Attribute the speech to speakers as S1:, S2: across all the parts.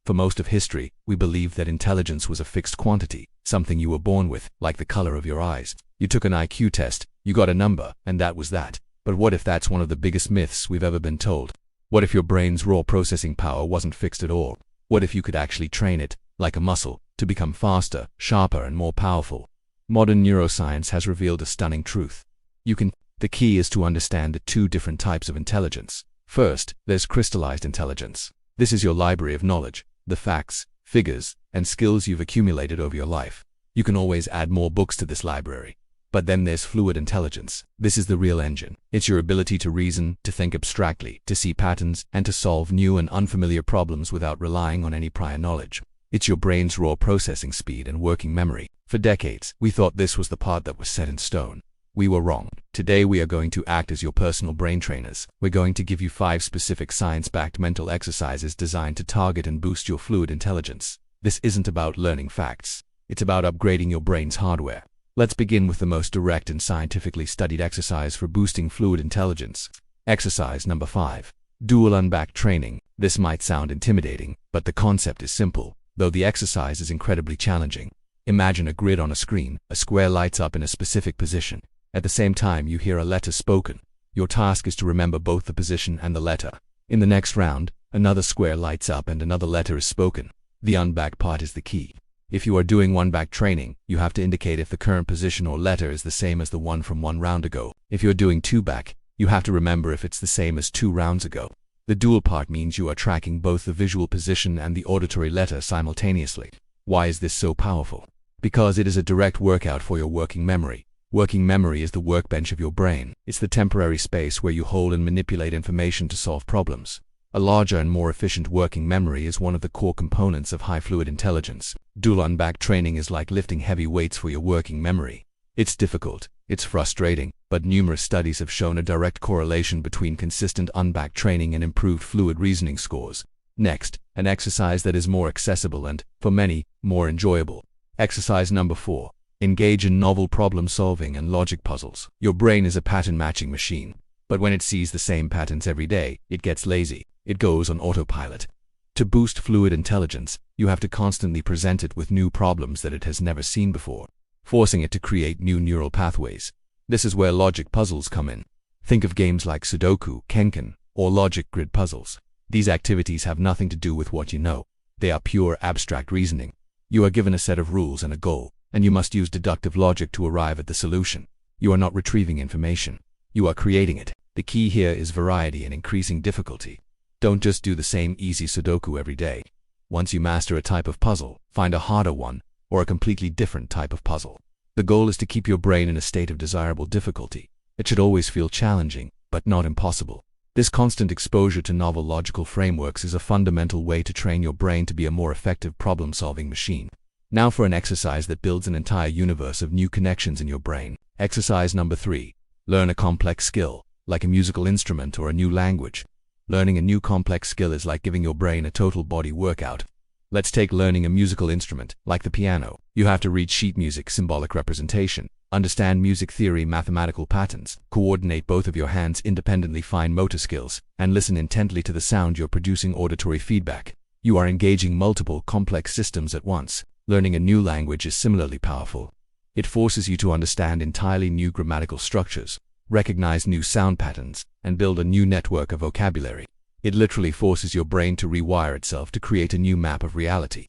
S1: For most of history, we believed that intelligence was a fixed quantity, something you were born with, like the color of your eyes. You took an IQ test, you got a number, and that was that. But what if that's one of the biggest myths we've ever been told? What if your brain's raw processing power wasn't fixed at all? What if you could actually train it, like a muscle, to become faster, sharper, and more powerful? Modern neuroscience has revealed a stunning truth. The key is to understand the two different types of intelligence. First, there's crystallized intelligence. This is your library of knowledge, the facts, figures, and skills you've accumulated over your life. You can always add more books to this library. But then there's fluid intelligence. This is the real engine. It's your ability to reason, to think abstractly, to see patterns, and to solve new and unfamiliar problems without relying on any prior knowledge. It's your brain's raw processing speed and working memory. For decades, we thought this was the part that was set in stone. We were wrong. Today we are going to act as your personal brain trainers. We're going to give you 5 specific science-backed mental exercises designed to target and boost your fluid intelligence. This isn't about learning facts. It's about upgrading your brain's hardware. Let's begin with the most direct and scientifically studied exercise for boosting fluid intelligence. Exercise number 5. Dual unback training. This might sound intimidating, but the concept is simple, though the exercise is incredibly challenging. Imagine a grid on a screen. A square lights up in a specific position. At the same time, you hear a letter spoken. Your task is to remember both the position and the letter. In the next round, another square lights up and another letter is spoken. The unback part is the key. If you are doing one-back training, you have to indicate if the current position or letter is the same as the one from one round ago. If you're doing two-back, you have to remember if it's the same as 2 rounds ago. The dual part means you are tracking both the visual position and the auditory letter simultaneously. Why is this so powerful? Because it is a direct workout for your working memory. Working memory is the workbench of your brain. It's the temporary space where you hold and manipulate information to solve problems. A larger and more efficient working memory is one of the core components of high fluid intelligence. Dual unback training is like lifting heavy weights for your working memory. It's difficult, it's frustrating, but numerous studies have shown a direct correlation between consistent unback training and improved fluid reasoning scores. Next, an exercise that is more accessible and, for many, more enjoyable. Exercise number 4. Engage in novel problem solving and logic puzzles. Your brain is a pattern matching machine, but when it sees the same patterns every day, it gets lazy. It goes on autopilot. To boost fluid intelligence, you have to constantly present it with new problems that it has never seen before, forcing it to create new neural pathways. This is where logic puzzles come in. Think of games like Sudoku, Kenkan, or logic grid puzzles. These activities have nothing to do with what you know. They are pure abstract reasoning. You are given a set of rules and a goal, and you must use deductive logic to arrive at the solution. You are not retrieving information. You are creating it. The key here is variety and increasing difficulty. Don't just do the same easy Sudoku every day. Once you master a type of puzzle, find a harder one, or a completely different type of puzzle. The goal is to keep your brain in a state of desirable difficulty. It should always feel challenging, but not impossible. This constant exposure to novel logical frameworks is a fundamental way to train your brain to be a more effective problem-solving machine. Now for an exercise that builds an entire universe of new connections in your brain. Exercise number 3. Learn a complex skill, like a musical instrument or a new language. Learning a new complex skill is like giving your brain a total body workout. Let's take learning a musical instrument, like the piano. You have to read sheet music symbolic representation, understand music theory mathematical patterns, coordinate both of your hands independently fine motor skills, and listen intently to the sound you're producing auditory feedback. You are engaging multiple complex systems at once. Learning a new language is similarly powerful. It forces you to understand entirely new grammatical structures, recognize new sound patterns, and build a new network of vocabulary. It literally forces your brain to rewire itself to create a new map of reality.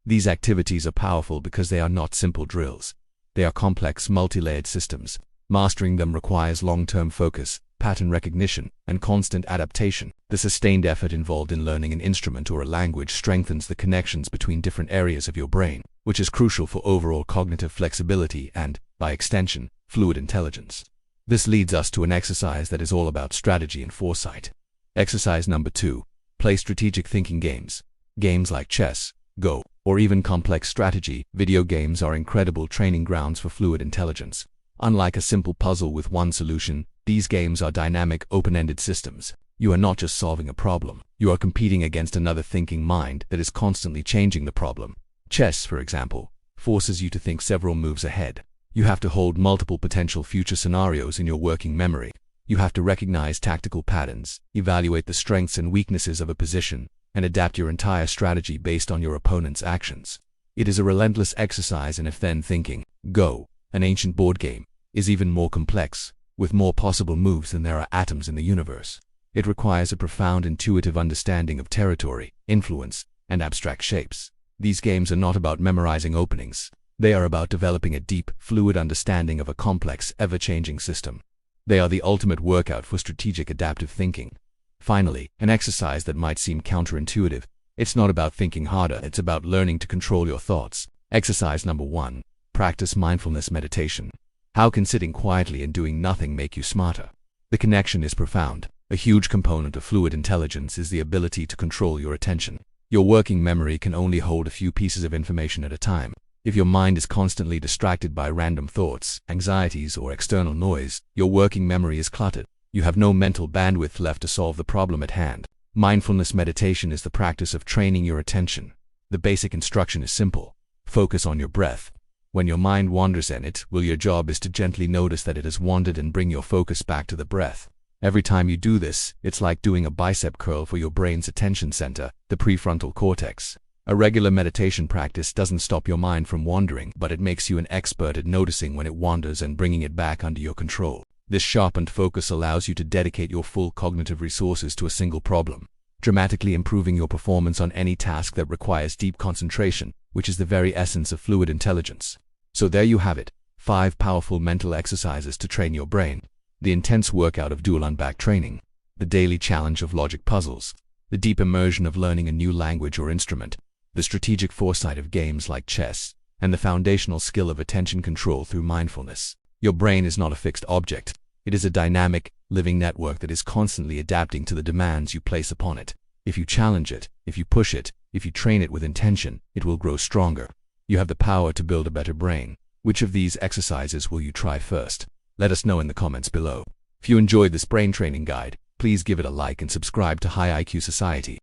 S1: These activities are powerful because they are not simple drills. They are complex, multi-layered systems. Mastering them requires long-term focus, pattern recognition, and constant adaptation. The sustained effort involved in learning an instrument or a language strengthens the connections between different areas of your brain, which is crucial for overall cognitive flexibility and, by extension, fluid intelligence. This leads us to an exercise that is all about strategy and foresight. Exercise number 2. Play strategic thinking games. Games like chess, Go, or even complex strategy video games are incredible training grounds for fluid intelligence. Unlike a simple puzzle with one solution, these games are dynamic, open-ended systems. You are not just solving a problem. You are competing against another thinking mind that is constantly changing the problem. Chess, for example, forces you to think several moves ahead. You have to hold multiple potential future scenarios in your working memory. You have to recognize tactical patterns, evaluate the strengths and weaknesses of a position, and adapt your entire strategy based on your opponent's actions. It is a relentless exercise in if-then thinking. Go, an ancient board game, is even more complex, with more possible moves than there are atoms in the universe. It requires a profound intuitive understanding of territory, influence, and abstract shapes. These games are not about memorizing openings. They are about developing a deep, fluid understanding of a complex, ever-changing system. They are the ultimate workout for strategic adaptive thinking. Finally, an exercise that might seem counterintuitive. It's not about thinking harder, it's about learning to control your thoughts. Exercise number 1. Practice mindfulness meditation. How can sitting quietly and doing nothing make you smarter? The connection is profound. A huge component of fluid intelligence is the ability to control your attention. Your working memory can only hold a few pieces of information at a time. If your mind is constantly distracted by random thoughts, anxieties, or external noise, your working memory is cluttered. You have no mental bandwidth left to solve the problem at hand. Mindfulness meditation is the practice of training your attention. The basic instruction is simple. Focus on your breath. When your mind wanders your job is to gently notice that it has wandered and bring your focus back to the breath. Every time you do this, it's like doing a bicep curl for your brain's attention center, the prefrontal cortex. A regular meditation practice doesn't stop your mind from wandering, but it makes you an expert at noticing when it wanders and bringing it back under your control. This sharpened focus allows you to dedicate your full cognitive resources to a single problem, dramatically improving your performance on any task that requires deep concentration, which is the very essence of fluid intelligence. So there you have it, 5 powerful mental exercises to train your brain. The intense workout of dual unback training, the daily challenge of logic puzzles, the deep immersion of learning a new language or instrument, the strategic foresight of games like chess, and the foundational skill of attention control through mindfulness. Your brain is not a fixed object. It is a dynamic, living network that is constantly adapting to the demands you place upon it. If you challenge it, if you push it, if you train it with intention, it will grow stronger. You have the power to build a better brain. Which of these exercises will you try first? Let us know in the comments below. If you enjoyed this brain training guide, please give it a like and subscribe to High IQ Society.